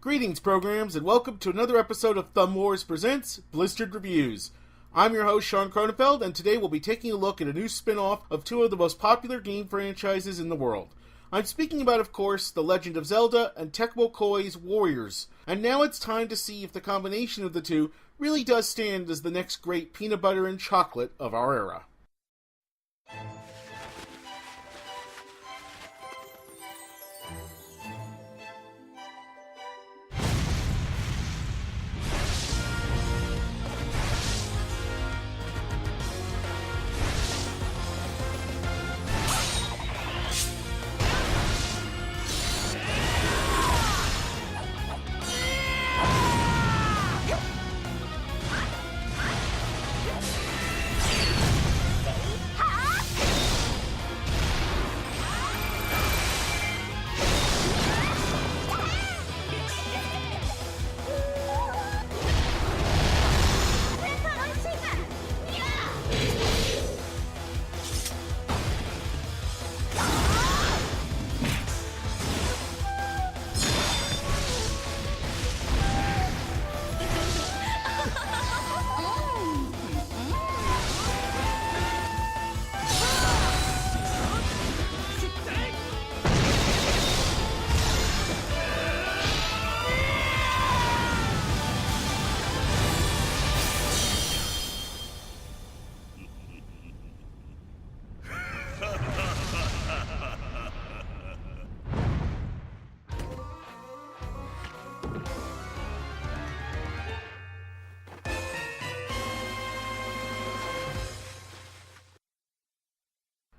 Greetings, programs, and welcome to another episode of Thumb Wars Presents Blistered Reviews. I'm your host, Sean Cronenfeld, and today we'll be taking a look at a new spin-off of two of the most popular game franchises in the world. I'm speaking about, of course, The Legend of Zelda and Tecmo Koei's Warriors. And now it's time to see if the combination of the two really does stand as the next great peanut butter and chocolate of our era.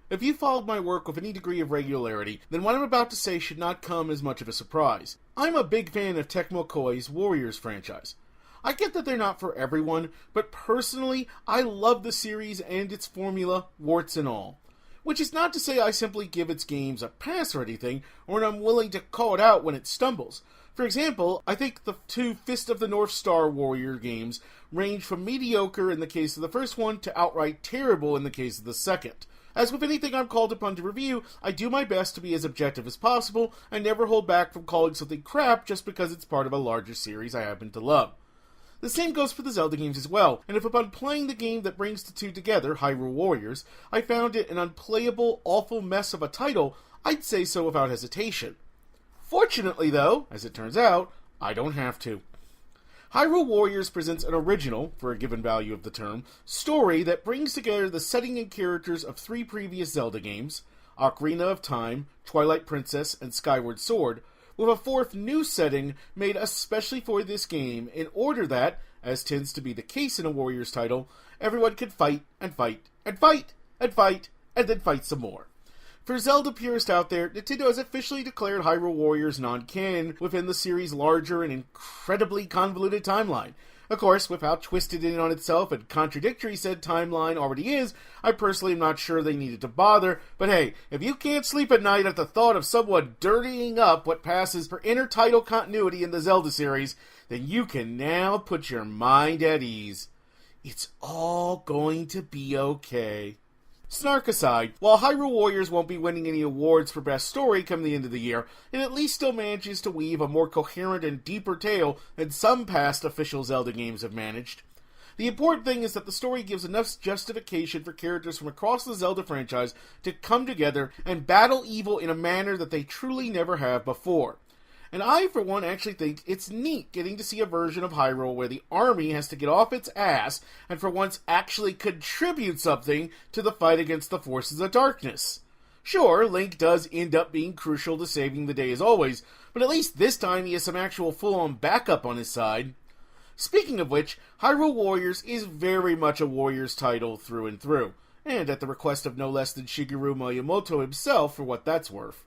If you followed my work with any degree of regularity, then what I'm about to say should not come as much of a surprise. I'm a big fan of Tecmo Koei's Warriors franchise. I get that they're not for everyone, but personally, I love the series and its formula, warts and all. Which is not to say I simply give its games a pass or anything, or I'm willing to call it out when it stumbles. For example, I think the two Fist of the North Star Warrior games range from mediocre in the case of the first one to outright terrible in the case of the second. As with anything I'm called upon to review, I do my best to be as objective as possible, and never hold back from calling something crap just because it's part of a larger series I happen to love. The same goes for the Zelda games as well, and if upon playing the game that brings the two together, Hyrule Warriors, I found it an unplayable, awful mess of a title, I'd say so without hesitation. Fortunately, though, as it turns out, I don't have to. Hyrule Warriors presents an original, for a given value of the term, story that brings together the setting and characters of three previous Zelda games, Ocarina of Time, Twilight Princess, and Skyward Sword, with a fourth new setting made especially for this game in order that, as tends to be the case in a Warriors title, everyone can fight, and fight, and fight, and fight, and then fight some more. For Zelda purists out there, Nintendo has officially declared Hyrule Warriors non-canon within the series' larger and incredibly convoluted timeline. Of course, with how twisted in on itself and contradictory said timeline already is, I personally am not sure they needed to bother, but hey, if you can't sleep at night at the thought of someone dirtying up what passes for inter-title continuity in the Zelda series, then you can now put your mind at ease. It's all going to be okay. Snark aside, while Hyrule Warriors won't be winning any awards for Best Story come the end of the year, it at least still manages to weave a more coherent and deeper tale than some past official Zelda games have managed. The important thing is that the story gives enough justification for characters from across the Zelda franchise to come together and battle evil in a manner that they truly never have before. And I, for one, actually think it's neat getting to see a version of Hyrule where the army has to get off its ass and for once actually contribute something to the fight against the forces of darkness. Sure, Link does end up being crucial to saving the day as always, but at least this time he has some actual full-on backup on his side. Speaking of which, Hyrule Warriors is very much a Warriors title through and through, and at the request of no less than Shigeru Miyamoto himself for what that's worth.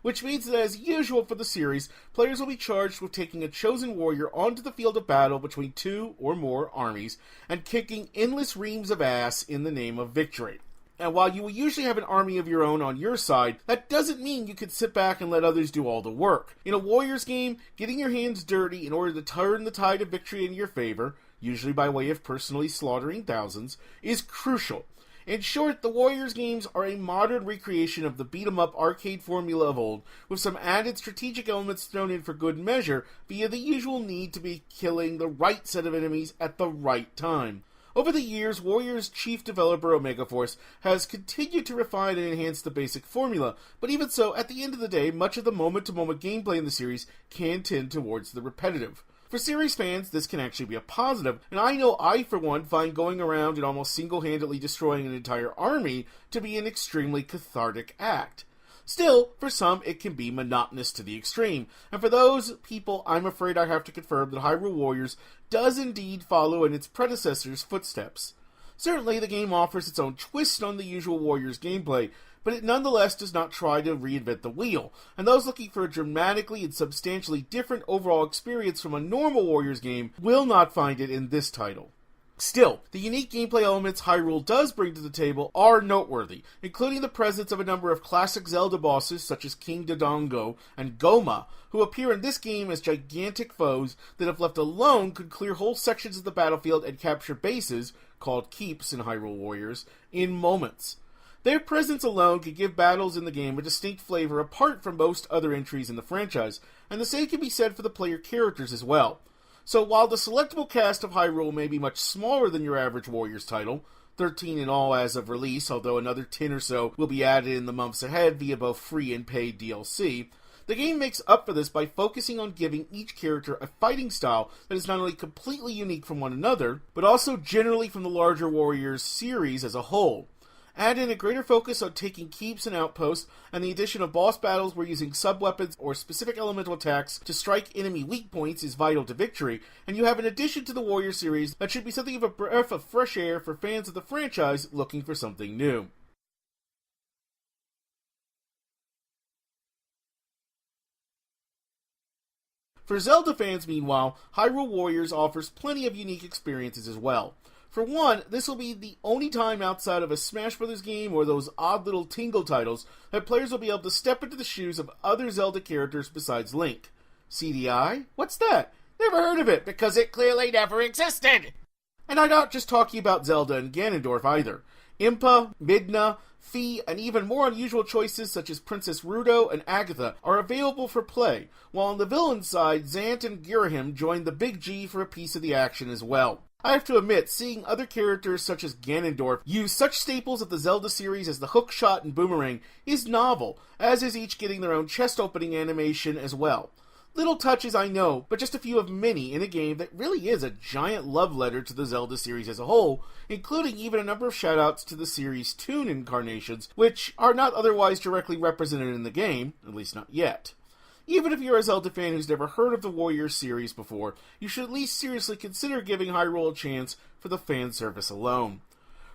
Which means that, as usual for the series, players will be charged with taking a chosen warrior onto the field of battle between two or more armies, and kicking endless reams of ass in the name of victory. And while you will usually have an army of your own on your side, that doesn't mean you can sit back and let others do all the work. In a Warriors game, getting your hands dirty in order to turn the tide of victory in your favor, usually by way of personally slaughtering thousands, is crucial. In short, the Warriors games are a modern recreation of the beat-em-up arcade formula of old, with some added strategic elements thrown in for good measure via the usual need to be killing the right set of enemies at the right time. Over the years, Warriors' chief developer Omega Force has continued to refine and enhance the basic formula, but even so, at the end of the day, much of the moment-to-moment gameplay in the series can tend towards the repetitive. For series fans, this can actually be a positive, and I know I, for one, find going around and almost single-handedly destroying an entire army to be an extremely cathartic act. Still, for some, it can be monotonous to the extreme, and for those people, I'm afraid I have to confirm that Hyrule Warriors does indeed follow in its predecessor's footsteps. Certainly, the game offers its own twist on the usual Warriors gameplay, but it nonetheless does not try to reinvent the wheel, and those looking for a dramatically and substantially different overall experience from a normal Warriors game will not find it in this title. Still, the unique gameplay elements Hyrule does bring to the table are noteworthy, including the presence of a number of classic Zelda bosses such as King Dodongo and Goma, who appear in this game as gigantic foes that, if left alone, could clear whole sections of the battlefield and capture bases, called keeps in Hyrule Warriors, in moments. Their presence alone could give battles in the game a distinct flavor apart from most other entries in the franchise, and the same can be said for the player characters as well. So while the selectable cast of Hyrule may be much smaller than your average Warriors title, 13 in all as of release, although another 10 or so will be added in the months ahead via both free and paid DLC, the game makes up for this by focusing on giving each character a fighting style that is not only completely unique from one another, but also generally from the larger Warriors series as a whole. Add in a greater focus on taking keeps and outposts, and the addition of boss battles where using sub-weapons or specific elemental attacks to strike enemy weak points is vital to victory, and you have an addition to the Warrior series that should be something of a breath of fresh air for fans of the franchise looking for something new. For Zelda fans, meanwhile, Hyrule Warriors offers plenty of unique experiences as well. For one, this will be the only time outside of a Smash Bros. Game or those odd little Tingle titles that players will be able to step into the shoes of other Zelda characters besides Link. CDI? What's that? Never heard of it, because it clearly never existed! And I'm not just talking about Zelda and Ganondorf either. Impa, Midna, Fi, and even more unusual choices such as Princess Ruto and Agatha are available for play, while on the villain side, Zant and Girahim join the Big G for a piece of the action as well. I have to admit, seeing other characters such as Ganondorf use such staples of the Zelda series as the hook shot and boomerang is novel, as is each getting their own chest-opening animation as well. Little touches, I know, but just a few of many in a game that really is a giant love letter to the Zelda series as a whole, including even a number of shoutouts to the series' tune incarnations, which are not otherwise directly represented in the game, at least not yet. Even if you're a Zelda fan who's never heard of the Warriors series before, you should at least seriously consider giving Hyrule a chance for the fan service alone.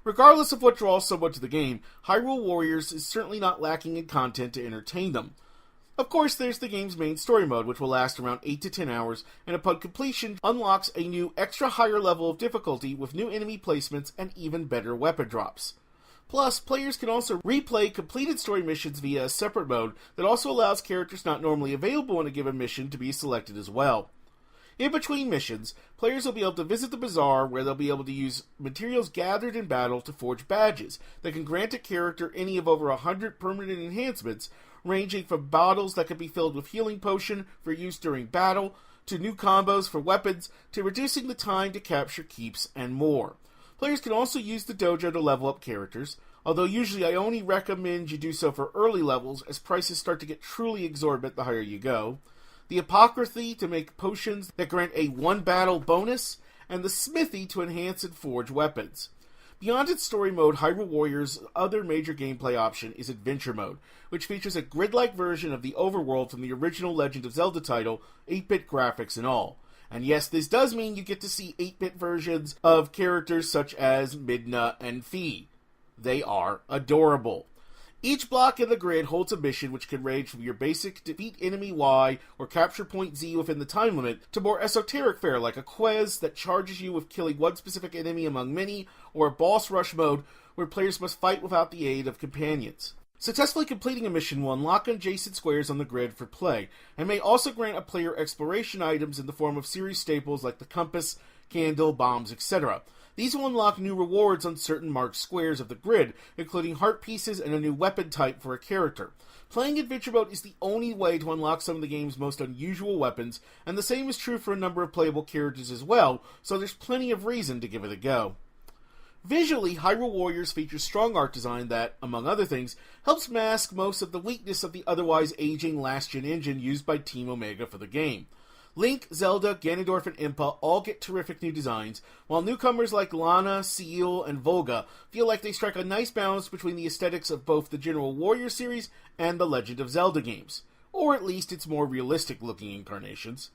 Regardless of what draws someone to the game, Hyrule Warriors is certainly not lacking in content to entertain them. Of course, there's the game's main story mode, which will last around 8 to 10 hours, and upon completion unlocks a new extra higher level of difficulty with new enemy placements and even better weapon drops. Plus, players can also replay completed story missions via a separate mode that also allows characters not normally available in a given mission to be selected as well. In between missions, players will be able to visit the bazaar where they'll be able to use materials gathered in battle to forge badges that can grant a character any of over 100 permanent enhancements, ranging from bottles that can be filled with healing potion for use during battle, to new combos for weapons, to reducing the time to capture keeps, and more. Players can also use the dojo to level up characters, although usually I only recommend you do so for early levels, as prices start to get truly exorbitant the higher you go, the apocryphy to make potions that grant a one-battle bonus, and the smithy to enhance and forge weapons. Beyond its story mode, Hyrule Warriors' other major gameplay option is Adventure Mode, which features a grid-like version of the overworld from the original Legend of Zelda title, 8-bit graphics and all. And yes, this does mean you get to see 8-bit versions of characters such as Midna and Fi. They are adorable. Each block in the grid holds a mission which can range from your basic defeat enemy Y or capture point Z within the time limit to more esoteric fare like a quest that charges you with killing one specific enemy among many, or a boss rush mode where players must fight without the aid of companions. Successfully completing a mission will unlock adjacent squares on the grid for play, and may also grant a player exploration items in the form of series staples like the compass, candle, bombs, etc. These will unlock new rewards on certain marked squares of the grid, including heart pieces and a new weapon type for a character. Playing Adventure Mode is the only way to unlock some of the game's most unusual weapons, and the same is true for a number of playable characters as well, so there's plenty of reason to give it a go. Visually, Hyrule Warriors features strong art design that, among other things, helps mask most of the weakness of the otherwise aging last-gen engine used by Team Omega for the game. Link, Zelda, Ganondorf, and Impa all get terrific new designs, while newcomers like Lana, Seal, and Volga feel like they strike a nice balance between the aesthetics of both the general Warrior series and the Legend of Zelda games, or at least its more realistic-looking incarnations.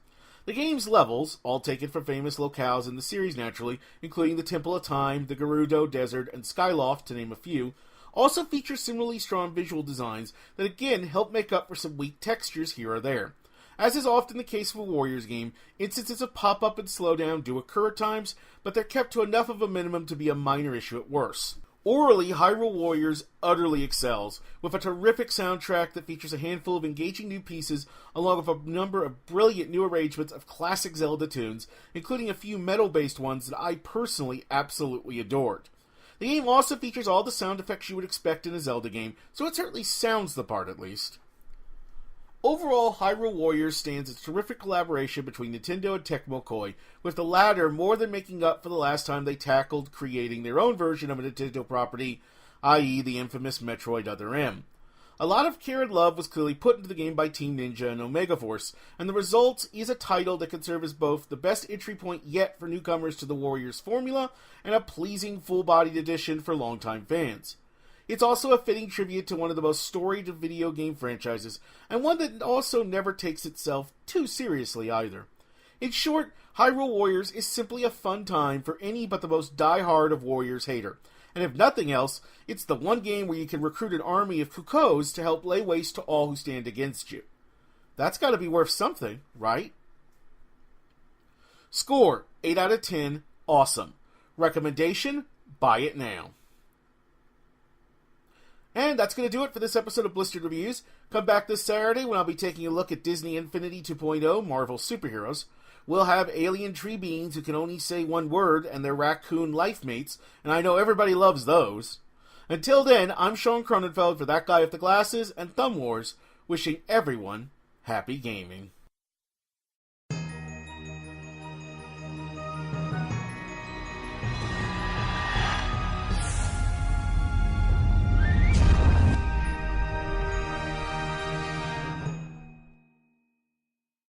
The game's levels, all taken from famous locales in the series naturally, including the Temple of Time, the Gerudo Desert, and Skyloft, to name a few, also feature similarly strong visual designs that again help make up for some weak textures here or there. As is often the case of a Warriors game, instances of pop-up and slowdown do occur at times, but they're kept to enough of a minimum to be a minor issue at worst. Orally, Hyrule Warriors utterly excels, with a terrific soundtrack that features a handful of engaging new pieces, along with a number of brilliant new arrangements of classic Zelda tunes, including a few metal-based ones that I personally absolutely adored. The game also features all the sound effects you would expect in a Zelda game, so it certainly sounds the part at least. Overall, Hyrule Warriors stands as a terrific collaboration between Nintendo and Tecmo Koei, with the latter more than making up for the last time they tackled creating their own version of a Nintendo property, i.e. the infamous Metroid Other M. A lot of care and love was clearly put into the game by Team Ninja and Omega Force, and the result is a title that can serve as both the best entry point yet for newcomers to the Warriors formula, and a pleasing full-bodied addition for longtime fans. It's also a fitting tribute to one of the most storied video game franchises, and one that also never takes itself too seriously either. In short, Hyrule Warriors is simply a fun time for any but the most die-hard of Warriors hater. And if nothing else, it's the one game where you can recruit an army of cuccos to help lay waste to all who stand against you. That's gotta be worth something, right? Score, 8 out of 10, awesome. Recommendation, buy it now. And that's going to do it for this episode of Blistered Reviews. Come back this Saturday when I'll be taking a look at Disney Infinity 2.0 Marvel Superheroes. We'll have alien tree beings who can only say one word and their raccoon life mates, and I know everybody loves those. Until then, I'm Sean Cronenfeld for That Guy with the Glasses and Thumb Wars, wishing everyone happy gaming.